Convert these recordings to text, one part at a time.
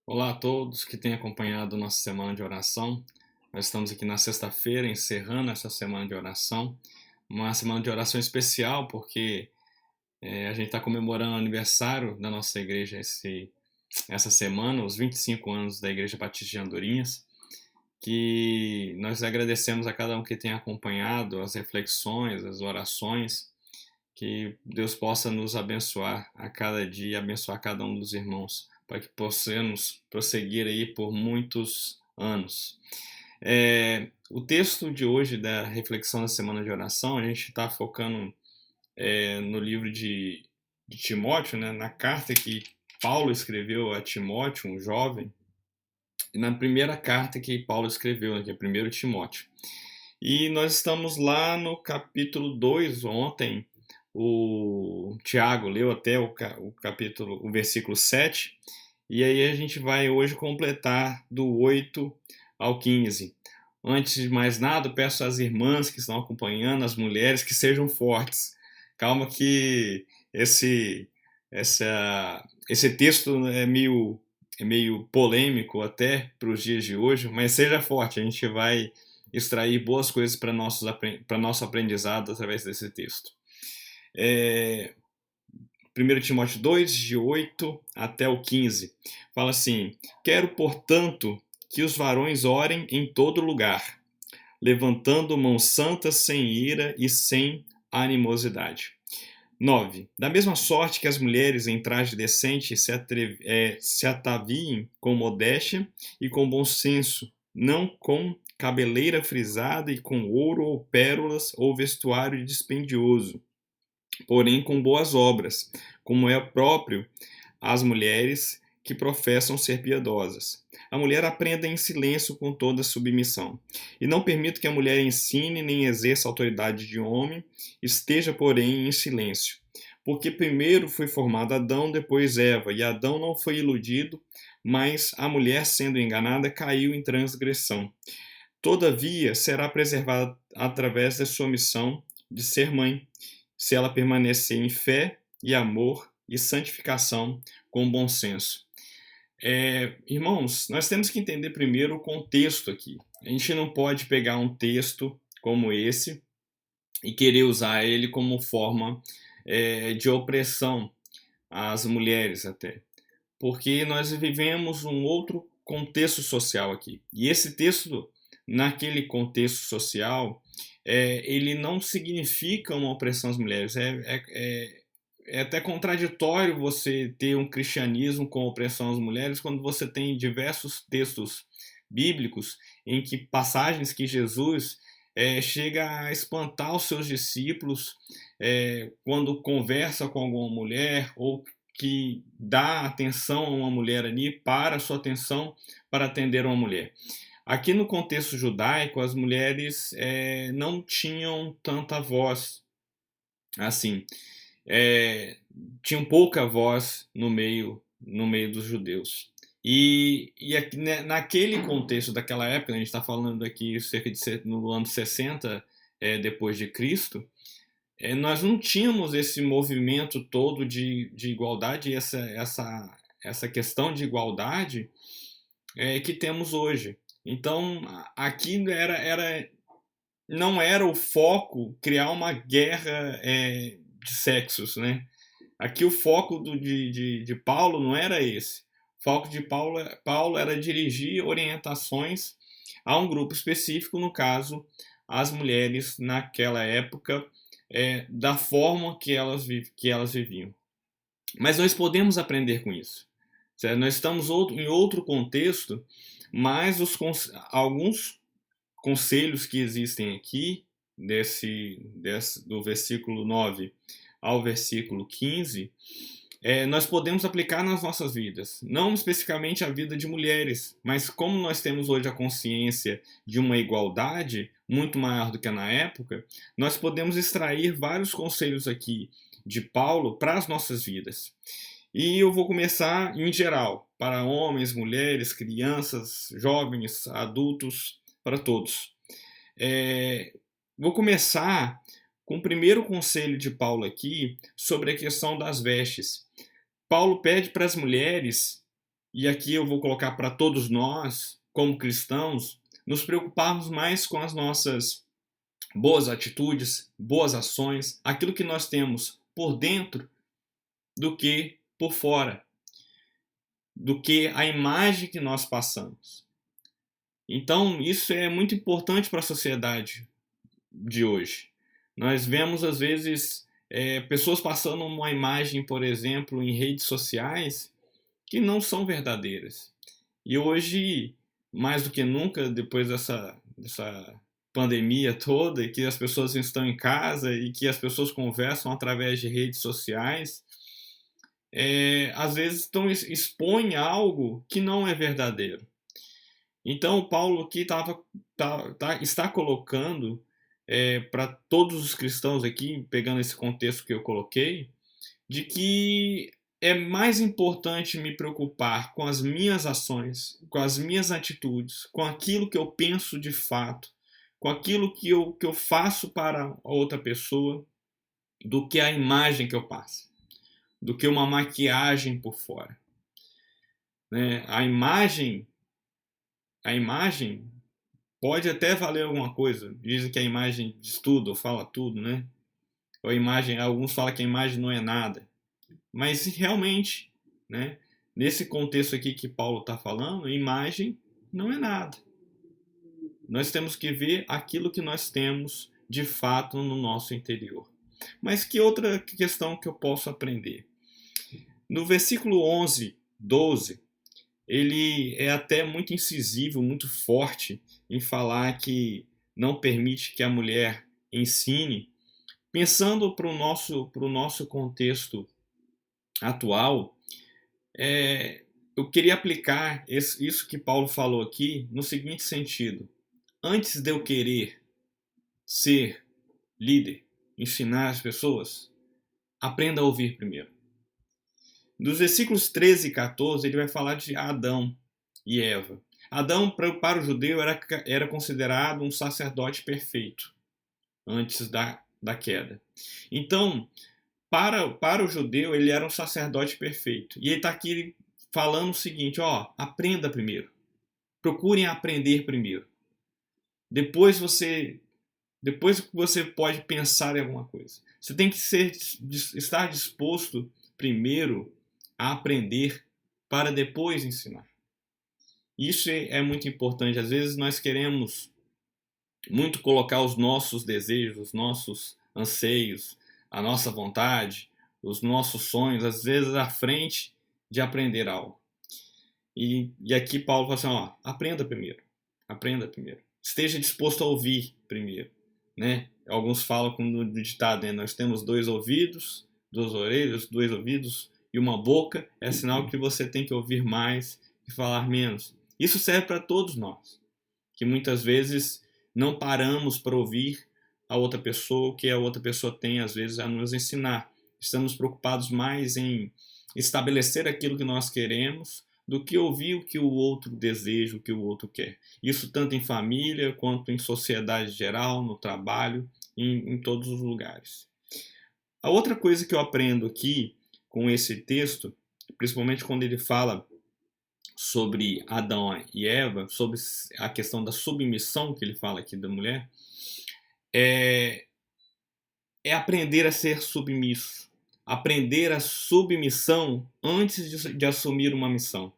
Olá a todos que têm acompanhado nossa semana de oração. Nós estamos aqui na sexta-feira, encerrando essa semana de oração. Uma semana de oração especial, porque a gente está comemorando o aniversário da nossa igreja essa semana, os 25 anos da Igreja Batista de Andorinhas. Que nós agradecemos a cada um que tem acompanhado as reflexões, as orações. Que Deus possa nos abençoar a cada dia, abençoar cada um dos irmãos, para que possamos prosseguir aí por muitos anos. O texto de hoje da reflexão da semana de oração, a gente está focando no livro de Timóteo, né, na carta que Paulo escreveu a Timóteo, um jovem, e na primeira carta que Paulo escreveu, né, que é 1 Timóteo. E nós estamos lá no capítulo 2. Ontem o Tiago leu até o capítulo, o versículo 7, e aí a gente vai hoje completar do 8 ao 15. Antes de mais nada, peço às irmãs que estão acompanhando, às mulheres, que sejam fortes. Calma que esse texto é meio polêmico até para os dias de hoje, mas seja forte, a gente vai extrair boas coisas para nosso aprendizado através desse texto. 1 Timóteo 2, de 8 até o 15, fala assim: Quero, portanto, que os varões orem em todo lugar, levantando mãos santas sem ira e sem animosidade. 9. Da mesma sorte que as mulheres em traje decente se ataviem com modéstia e com bom senso, não com cabeleira frisada e com ouro ou pérolas ou vestuário dispendioso, porém com boas obras, como é próprio às mulheres que professam ser piedosas. A mulher aprenda em silêncio com toda submissão. E não permito que a mulher ensine nem exerça autoridade de homem, esteja, porém, em silêncio. Porque primeiro foi formado Adão, depois Eva, e Adão não foi iludido, mas a mulher, sendo enganada, caiu em transgressão. Todavia, será preservada através da sua missão de ser mãe, se ela permanecer em fé e amor e santificação com bom senso. Irmãos, nós temos que entender primeiro o contexto aqui. A gente não pode pegar um texto como esse e querer usar ele como forma de opressão às mulheres até, porque nós vivemos um outro contexto social aqui. E esse texto, naquele contexto social, ele não significa uma opressão às mulheres. É até contraditório você ter um cristianismo com opressão às mulheres quando você tem diversos textos bíblicos em que passagens que Jesus chega a espantar os seus discípulos quando conversa com alguma mulher ou que dá atenção a uma mulher ali, para a sua atenção para atender uma mulher. Aqui no contexto judaico, as mulheres não tinham tanta voz assim, tinham pouca voz no meio dos judeus. E aqui, né, naquele contexto daquela época, a gente está falando aqui cerca de no ano 60 depois de Cristo, nós não tínhamos esse movimento todo de igualdade, essa questão de igualdade que temos hoje. Então, aqui não era o foco criar uma guerra de sexos, né? Aqui o foco de Paulo não era esse. O foco de Paulo era dirigir orientações a um grupo específico, no caso, as mulheres naquela época, da forma que elas viviam. Mas nós podemos aprender com isso. Certo? Nós estamos em outro contexto, mas alguns conselhos que existem aqui, do versículo 9 ao versículo 15, nós podemos aplicar nas nossas vidas. Não especificamente a vida de mulheres, mas como nós temos hoje a consciência de uma igualdade muito maior do que na época, nós podemos extrair vários conselhos aqui de Paulo para as nossas vidas. E eu vou começar em geral, para homens, mulheres, crianças, jovens, adultos, para todos. Vou começar com o primeiro conselho de Paulo aqui sobre a questão das vestes. Paulo pede para as mulheres e aqui eu vou colocar para todos nós, como cristãos, nos preocuparmos mais com as nossas boas atitudes, boas ações, aquilo que nós temos por dentro do que por fora, do que a imagem que nós passamos. Então, isso é muito importante para a sociedade de hoje. Nós vemos, às vezes, pessoas passando uma imagem, por exemplo, em redes sociais, que não são verdadeiras. E hoje, mais do que nunca, depois dessa pandemia toda, e que as pessoas estão em casa e que as pessoas conversam através de redes sociais, às vezes expõem algo que não é verdadeiro. Então, o Paulo aqui está colocando para todos os cristãos aqui, pegando esse contexto que eu coloquei, de que é mais importante me preocupar com as minhas ações, com as minhas atitudes, com aquilo que eu penso de fato, com aquilo que eu faço para a outra pessoa, do que a imagem que eu passo, do que uma maquiagem por fora. Né? A imagem pode até valer alguma coisa. Dizem que a imagem diz tudo, ou fala tudo, né? Ou a imagem, alguns falam que a imagem não é nada. Mas realmente, né, nesse contexto aqui que Paulo está falando, a imagem não é nada. Nós temos que ver aquilo que nós temos de fato no nosso interior. Mas que outra questão que eu posso aprender? No versículo 11, 12, ele é até muito incisivo, muito forte em falar que não permite que a mulher ensine, pensando para o nosso contexto atual. Eu queria aplicar isso que Paulo falou aqui no seguinte sentido: antes de eu querer ser líder, ensinar as pessoas, aprenda a ouvir primeiro. Nos versículos 13 e 14, ele vai falar de Adão e Eva. Adão, para o judeu, era considerado um sacerdote perfeito antes da queda. Então, para o judeu, ele era um sacerdote perfeito. E ele está aqui falando o seguinte: aprenda primeiro. Procurem aprender primeiro. Depois você pode pensar em alguma coisa. Você tem que estar disposto primeiro a aprender para depois ensinar. Isso é muito importante. Às vezes nós queremos muito colocar os nossos desejos, os nossos anseios, a nossa vontade, os nossos sonhos, às vezes à frente de aprender algo. E aqui Paulo fala assim, aprenda primeiro. Esteja disposto a ouvir primeiro, né? Alguns falam no ditado, né? Nós temos 2 ouvidos, 2 orelhas, 2 ouvidos e uma boca. É sinal que você tem que ouvir mais e falar menos. Isso serve para todos nós, que muitas vezes não paramos para ouvir a outra pessoa, o que a outra pessoa tem às vezes a nos ensinar. Estamos preocupados mais em estabelecer aquilo que nós queremos do que ouvir o que o outro deseja, o que o outro quer. Isso tanto em família, quanto em sociedade geral, no trabalho, em todos os lugares. A outra coisa que eu aprendo aqui com esse texto, principalmente quando ele fala sobre Adão e Eva, sobre a questão da submissão que ele fala aqui da mulher, é aprender a ser submisso. Aprender a submissão antes de assumir uma missão.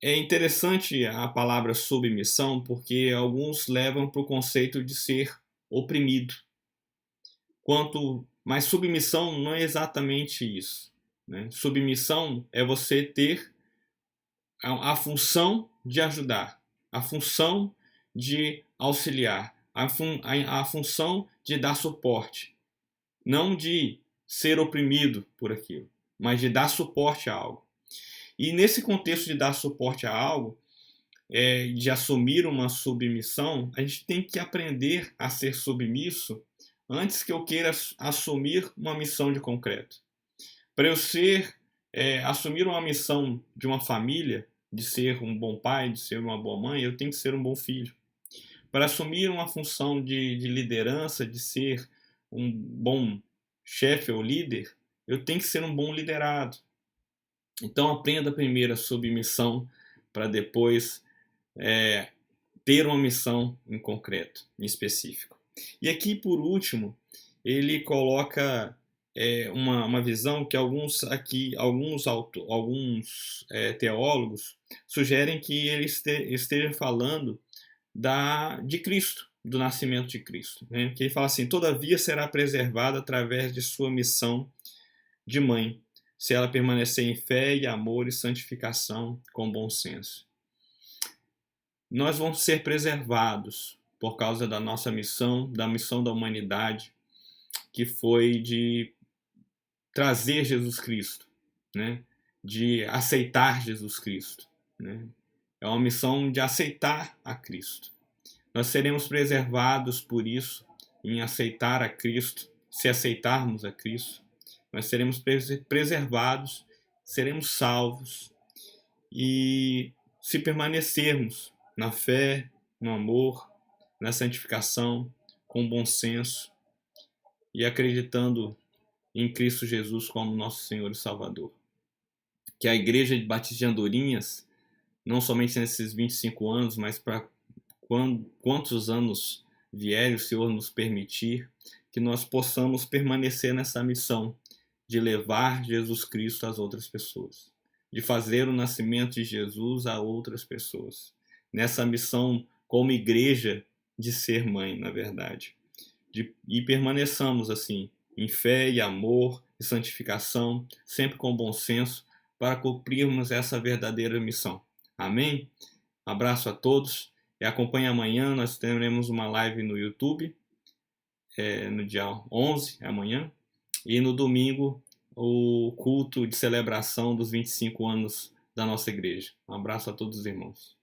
É interessante a palavra submissão porque alguns levam para o conceito de ser oprimido. Mas submissão não é exatamente isso, né? Submissão é você ter a função de ajudar, a função de auxiliar, a função de dar suporte. Não de ser oprimido por aquilo, mas de dar suporte a algo. E nesse contexto de dar suporte a algo, de assumir uma submissão, a gente tem que aprender a ser submisso antes que eu queira assumir uma missão de concreto. Para eu assumir uma missão de uma família, de ser um bom pai, de ser uma boa mãe, eu tenho que ser um bom filho. Para assumir uma função de liderança, de ser um bom chefe ou líder, eu tenho que ser um bom liderado. Então aprenda primeiro a submissão para depois ter uma missão em concreto, em específico. E aqui, por último, ele coloca uma visão que alguns teólogos sugerem que ele esteja falando de Cristo, do nascimento de Cristo, né? Que ele fala assim: todavia será preservada através de sua missão de mãe, se ela permanecer em fé e amor e santificação com bom senso. Nós vamos ser preservados por causa da nossa missão, da missão da humanidade, que foi de trazer Jesus Cristo, né? De aceitar Jesus Cristo, né? É uma missão de aceitar a Cristo. Nós seremos preservados por isso, em aceitar a Cristo, se aceitarmos a Cristo. Nós seremos preservados, seremos salvos, e se permanecermos na fé, no amor, na santificação, com bom senso e acreditando em Cristo Jesus como nosso Senhor e Salvador. Que a Igreja de Batista de Andorinhas, não somente nesses 25 anos, mas para quantos anos vierem o Senhor nos permitir, que nós possamos permanecer nessa missão de levar Jesus Cristo às outras pessoas, de fazer o nascimento de Jesus a outras pessoas, nessa missão como igreja de ser mãe, na verdade. E permaneçamos assim, em fé e amor e santificação, sempre com bom senso, para cumprirmos essa verdadeira missão. Amém? Abraço a todos e acompanhe amanhã, nós teremos uma live no YouTube, no dia 11, amanhã, e no domingo o culto de celebração dos 25 anos da nossa igreja. Um abraço a todos os irmãos.